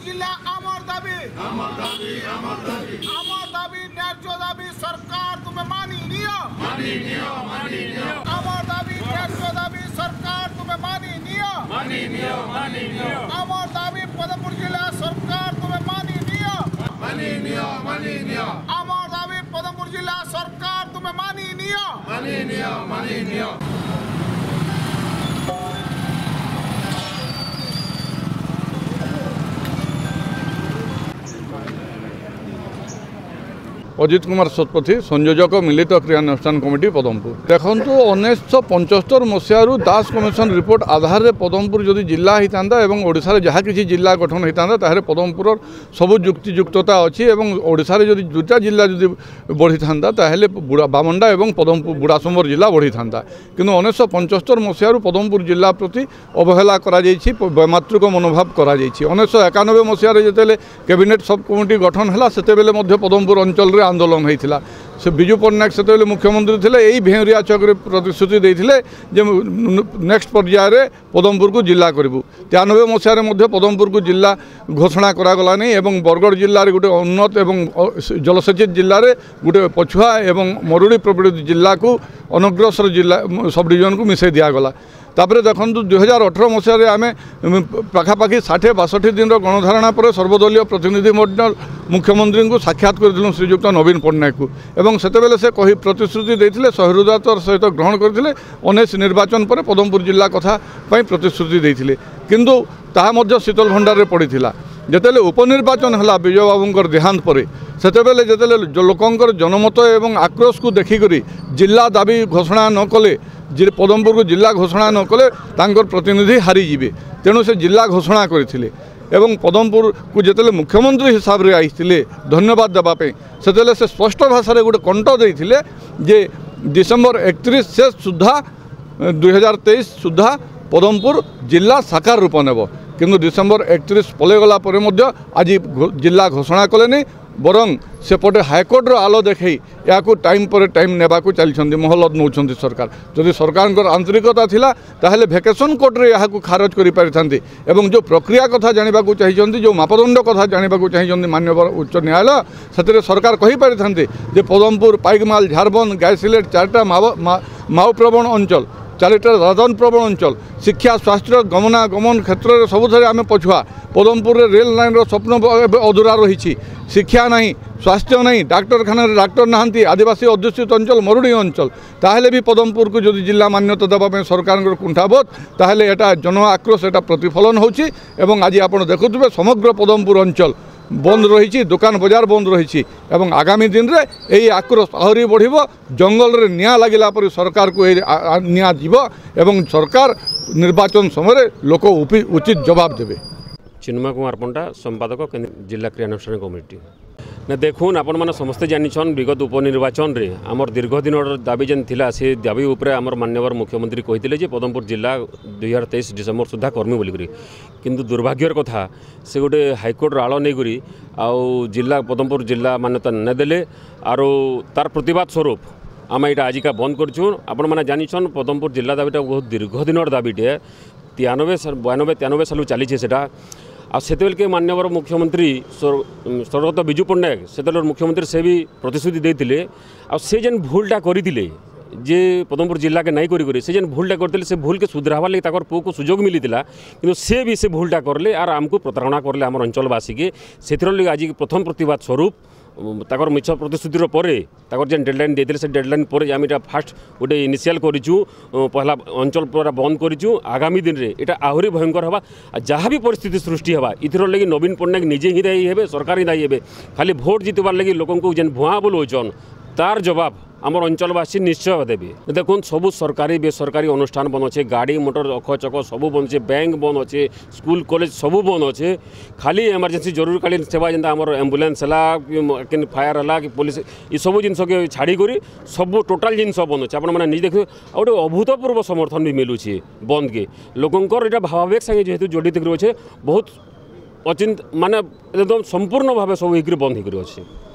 जिला आमर दाबी न्याय्य दाबी सरकार तुम्हें मानी नियो आमर दाबी न्याय्य दाबी सरकार तुम्हें मानी नियो आमर दाबी पदमपुर जिला सरकार तुम्हें मानी नियो आमर दाबी पदमपुर जिला सरकार तुम्हें मानी नियो अजित कुमार शतपथी संयोजक मिलित क्रियानुष्ठान कमिटी पदमपुर देखु 1975 मसीह दास कमिशन रिपोर्ट आधार में पदमपुर जदि जिला होता और ओडिशा जहाँ किसी जिला गठन होता है पदमपुर सबू युक्तियुक्तता अच्छी ओडिशा जदि दुटा जिला जदि बढ़ी था बामंडा और पदमपुर बुढ़ासुंबर जिला बढ़ी था कि 1975 मसीह पदमपुर जिला प्रति अवहेला वैमातृक मनोभाव कर 1991 मसीह जिते कैबिनेट सब कमिटी गठन है से पदमपुर अंचल आंदोलन होता से विजु पट्टनायक से मुख्यमंत्री थे यही भेहरिया चौक प्रतिश्रुति देते नेक्स्ट पर्यायर पदमपुर को जिला करूँ 93 मसीह पदमपुर को जिला घोषणा करागला नहीं और बरगढ़ जिले में गोटे उन्नत और जलसेचित जिले में गोटे पछुआ और मरुड़ी प्रपीड़ित जिला को अनग्रसर जिला सब डिविजन को मिसई दिगला तापर देखु 2018 मसीह आम पाखापाखि 60-62 दिन गणधारणा पर सर्वदलीय प्रतिनिधि मंडल मुख्यमंत्री को साक्षात कर श्रीजुक्त नवीन पट्टनायक को एवं सेतेबेले से कही प्रतिश्रुति देते सहृदयतार सहित ग्रहण करते 19 निर्वाचन पर पदमपुर जिला कथा प्रतिश्रुति देते किंतु ताहा शीतल भंडार में पड़ी जिते उपनिर्वाचन है विजय बाबूर देहांत पर सेतेबेले जिते लोकंर जनमत और आक्रोश को देखिक जिला दाबी घोषणा न कले पदमपुर को जिला घोषणा न कले प्रतिनिधि हारीजे तेणु से जिला घोषणा करते एवं पदमपुर को जिते मुख्यमंत्री हिसाब से आईते धन्यवाद देवाई से स्पष्ट भाषा गोटे कंठ देते जे डिसेम्बर 31 से सुधा 2023 सुधा पदमपुर जिला साकार रूप नेब किंतु डिसेम्बर 31 पलैगला आज जिला घोषणा कले नहीं बरं सेपटे हाईकोर्टर आलो देखे या टाइम पर टाइम नेबा चलती महलत नौ सरकार जदि सरकार आंतरिकता थिला ताहले भेकेशन कोर्टे यहाँ खारज कर पारि जो प्रक्रिया कथा जाना चाहिए जो मापदंड कथा जाना चाहिए माननीय उच्च न्यायालय से सरकार कही पारि पदमपुर पाइकमाल झारबंद गायसिलेट 4टा माओ प्रवण अंचल 4टा राजन प्रवण अंचल शिक्षा स्वास्थ्य गमनागमन क्षेत्र में सबुथ आम पछुआ पदमपुर रेल लाइन स्वप्न अधूरा रही शिक्षा नहीं स्वास्थ्य नहीं डाक्तरखाना डाक्तर नहांती आदिवासी अध्युषित अंचल मरुड़ी अंचल ताहले भी पदमपुर को जो जिला मान्यता देवाई सरकार कुंठाबोध ताहले एटा जन आक्रोश एटा प्रतिफलन होची एवं आज आप देखुए समग्र पदमपुर अंचल बंद रही दुकान बजार बंद रही आगामी दिन में यही आक्रोश आहरी बढ़ जंगल में निया लगिला पर सरकार को निया जीव एवं सरकार निर्वाचन समय लोक उचित जवाब देवे। चिन्मय कुमार पंडा संपादक जिला क्रियानुष्ठान कमिटी ना देखुन आपण मैंने समस्ते जानिछन विगत उपनिर्वाचन रे आमर दीर्घ दिन दाबी जेन थिला से दाबी उपरे आमर मान्यवर मुख्यमंत्री कहिथिले जे पदमपुर जिला 2023 डिसेम्बर सुधा कर्मी बोलिकरी किंतु दुर्भाग्यर कथा से गोटे हाईकोर्ट आड़ नहीं आउ जिला पदमपुर जिला मान्यता न देले आरो तार प्रतिवाद स्वरूप आम यहाँ आजिका बंद करछुन आपण मैंने जानिछन पदमपुर जिला दाबीटा बहुत दीर्घ दिन दाबीटे 92 साल चली सेटा आतेबेल के मान्यवर मुख्यमंत्री स्वर्गत विजु पट्टनायक से मुख्यमंत्री से भी प्रतिश्रुति देते से जेन भूलटा करते जे पदमपुर जिला के नहीं करी से जेन भूलटा करते से भूल के सुधरावार लगे ताकर पुओ को सुजोग मिलता कि से भी से भूलटा करले आर आमको प्रतारणा करले आम अंचलवासी के से आज प्रथम प्रतिवाद स्वरूप ताकर मिछ प्रतिश्रुतिर परे ताकर जेन डेडलाइन देते से डेडलाइन पर आम यहाँ फास्ट गोटे इनिशियल करूँ पहला अंचल पूरा बंद करूँ आगामी दिन में यहाँ आहरी भयंकर हवा जहाँ भी परिस्थिति सृष्टि हवा इथर लगी नवीन पट्टनायक निजे ही दायी हे सरकार ही दायी हे खाली भोट जितबार लगी लोक जेन भुआ बोलौन तार जवाब आमर अंचलवासी निश्चय देवे देखुन सबू सरकारी बेसरकारी अनुष्ठान बंद अच्छे गाड़ी मोटर अखचक सबू बंद अच्छे बैंक बंद अच्छे स्कूल कॉलेज सबू बंद अच्छे खाली इमरजेंसी जरूरकालीन सेवा जेनता आमर एम्बुलेंस है कि फायर है कि पुलिस ये सब जिन के छाड़ी सब टोटाल जिन बंद अच्छे आपने निजे देखिए गोटे अभूतपूर्व समर्थन भी मिलूँ बंद के लोकंर यहाँ भावावेग संगे जेहेतु जड़ित अच्छे बहुत अचिंत माने एकदम संपूर्ण भाव सब बंद हो अच्छे।